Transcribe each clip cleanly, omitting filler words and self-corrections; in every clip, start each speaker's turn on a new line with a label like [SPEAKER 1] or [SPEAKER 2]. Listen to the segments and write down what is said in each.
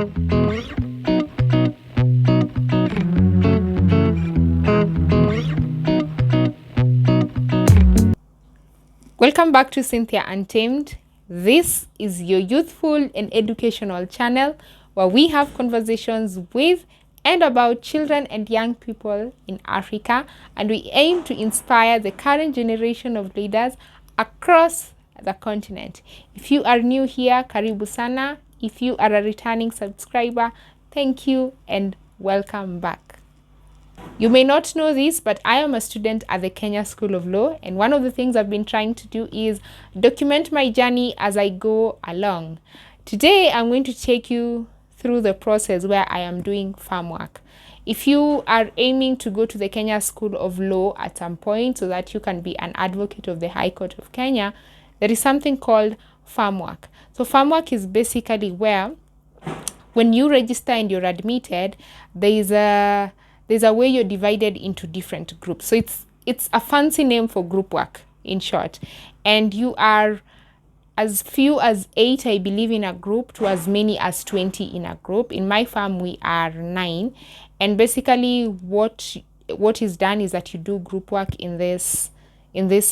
[SPEAKER 1] Welcome back to Cynthia Untamed. This is your youthful and educational channel where we have conversations with and about children and young people in Africa, and we aim to inspire the current generation of leaders across the continent. If you are new here, karibu sana. If you are a returning subscriber, thank you and welcome back. You may not know this, but I am a student at the Kenya School of Law, and one of the things I've been trying to do is document my journey as I go along. Today, I'm going to take you through the process where I am doing farm work. If you are aiming to go to the Kenya School of Law at some point so that you can be an advocate of the High Court of Kenya, there is something called farm work. So farm work is basically where when you register and you're admitted, there's a way you're divided into different groups. So it's a fancy name for group work, in short. And you are as few as 8, I believe, in a group to as many as 20 in a group. In my farm, we are 9. And basically what is done is that you do group work in these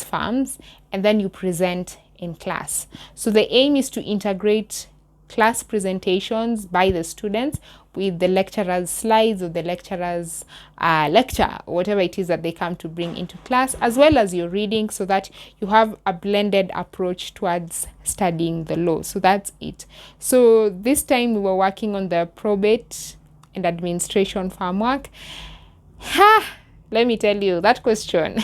[SPEAKER 1] farms, and then you present in class. So the aim is to integrate class presentations by the students with the lecturer's slides or the lecturer's lecture, or whatever it is that they come to bring into class, as well as your reading, so that you have a blended approach towards studying the law. So that's it. So this time we were working on the probate and administration farm work. Let me tell you, that question,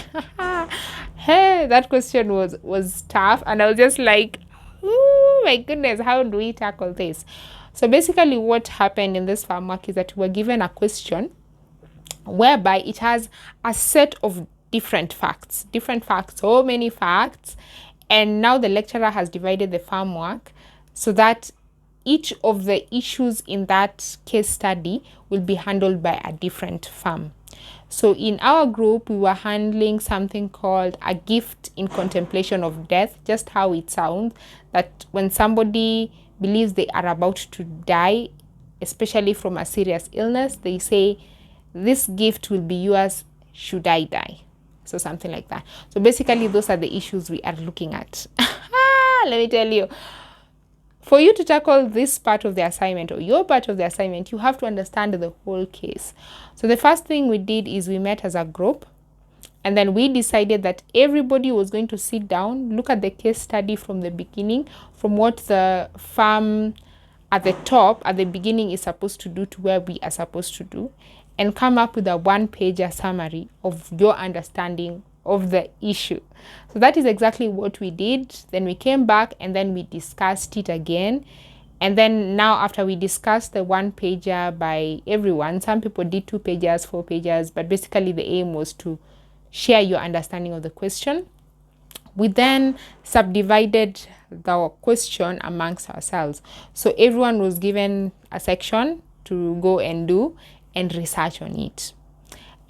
[SPEAKER 1] that question was tough, and I was just like, oh my goodness, how do we tackle this? So basically what happened in this farm work is that we were given a question whereby it has a set of different facts, so many facts, and now the lecturer has divided the farm work so that each of the issues in that case study will be handled by a different farm. So in our group, we were handling something called a gift in contemplation of death, just how it sounds, that when somebody believes they are about to die, especially from a serious illness, they say, this gift will be yours should I die. So something like that. So basically, those are the issues we are looking at. Let me tell you, for you to tackle this part of the assignment, or your part of the assignment, you have to understand the whole case. So the first thing we did is we met as a group, and then we decided that everybody was going to sit down, look at the case study from the beginning, from what the farm at the top, at the beginning, is supposed to do to where we are supposed to do, and come up with a one-pager summary of your understanding of the issue. So that is exactly what we did. Then we came back and then we discussed it again. And then now, after we discussed the one-pager by everyone, some people did 2 pages, 4 pages, but basically the aim was to share your understanding of the question. We then subdivided the question amongst ourselves. So everyone was given a section to go and do and research on it.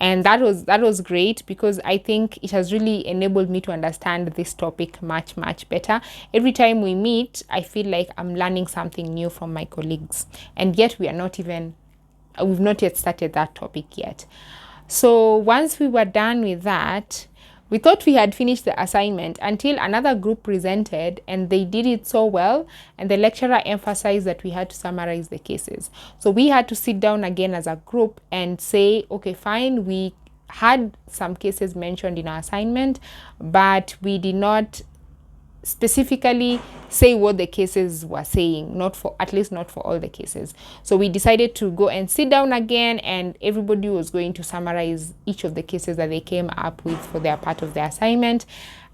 [SPEAKER 1] And that was great, because I think it has really enabled me to understand this topic much, much better. Every time we meet, I feel like I'm learning something new from my colleagues. And yet we've not yet started that topic yet. So once we were done with that, we thought we had finished the assignment until another group presented, and they did it so well, and the lecturer emphasized that we had to summarize the cases. So we had to sit down again as a group and say, okay, fine, we had some cases mentioned in our assignment, but we did not specifically say what the cases were saying, at least not for all the cases. So we decided to go and sit down again, and everybody was going to summarize each of the cases that they came up with for their part of the assignment.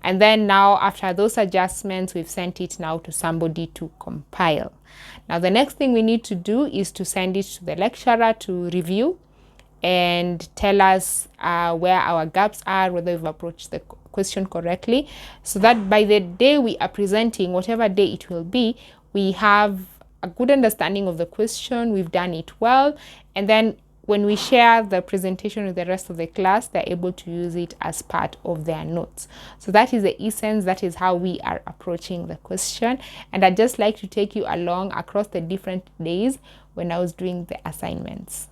[SPEAKER 1] And then now, after those adjustments, we've sent it now to somebody to compile. Now the next thing we need to do is to send it to the lecturer to review and tell us where our gaps are, whether we've approached the question correctly, so that by the day we are presenting, whatever day it will be, we have a good understanding of the question, we've done it well, and then when we share the presentation with the rest of the class, they're able to use it as part of their notes. So that is the essence, that is how we are approaching the question. And I'd just like to take you along across the different days when I was doing the assignments.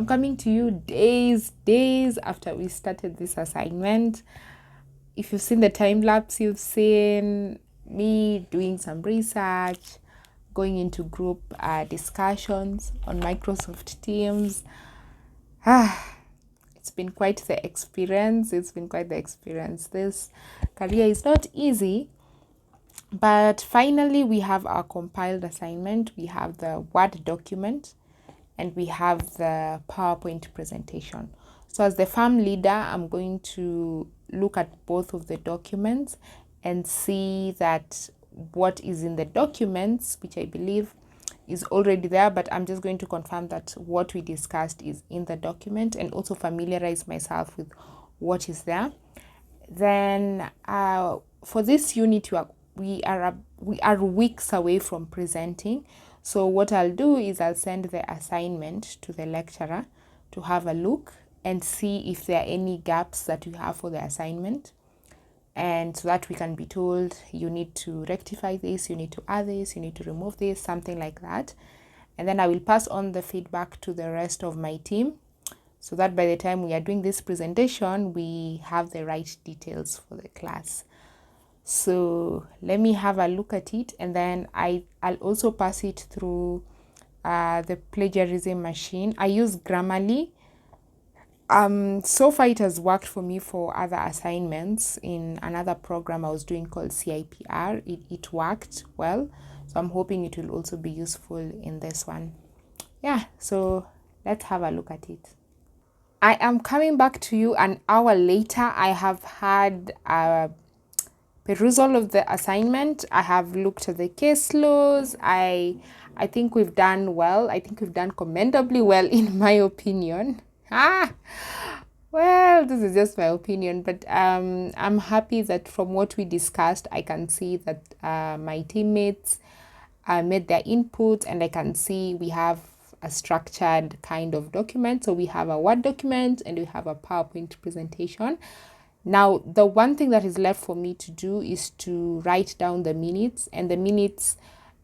[SPEAKER 1] Coming to you days after we started this assignment. If you've seen the time lapse, you've seen me doing some research, going into group discussions on Microsoft Teams. It's been quite the experience. This career is not easy, but finally we have our compiled assignment. We have the Word document and we have the PowerPoint presentation. So as the farm leader, I'm going to look at both of the documents and see that what is in the documents, which I believe is already there, but I'm just going to confirm that what we discussed is in the document and also familiarize myself with what is there. Then for this unit, we are weeks away from presenting. So what I'll do is I'll send the assignment to the lecturer to have a look and see if there are any gaps that you have for the assignment. And so that we can be told, you need to rectify this, you need to add this, you need to remove this, something like that. And then I will pass on the feedback to the rest of my team so that by the time we are doing this presentation, we have the right details for the class. So let me have a look at it, and then I'll also pass it through the plagiarism machine. I use Grammarly. So far it has worked for me for other assignments in another program I was doing called CIPR. It worked well, so I'm hoping it will also be useful in this one. Yeah, so let's have a look at it. I am coming back to you an hour later. I have had a perusal of the assignment. I have looked at the case laws. I think we've done well. I think we've done commendably well in my opinion. Well, this is just my opinion, but I'm happy that from what we discussed, I can see that my teammates made their input, and I can see we have a structured kind of document. So we have a Word document and we have a PowerPoint presentation. Now, the one thing that is left for me to do is to write down the minutes, and the minutes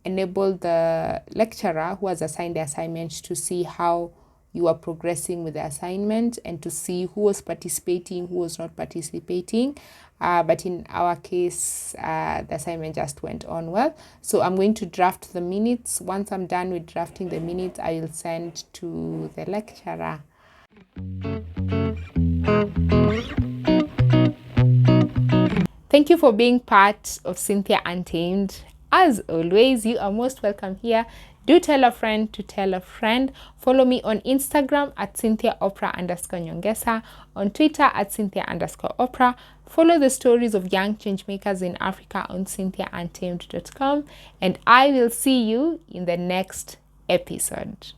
[SPEAKER 1] enable the lecturer who has assigned the assignment to see how you are progressing with the assignment and to see who was participating, who was not participating. But in our case, the assignment just went on well. So I'm going to draft the minutes. Once I'm done with drafting the minutes, I will send to the lecturer. Thank you for being part of Cynthia Untamed. As always, you are most welcome here. Do tell a friend to tell a friend. Follow me on Instagram at CynthiaOprah_Nyongesa, on Twitter at Cynthia_Oprah. Follow the stories of young changemakers in Africa on CynthiaUntamed.com, and I will see you in the next episode.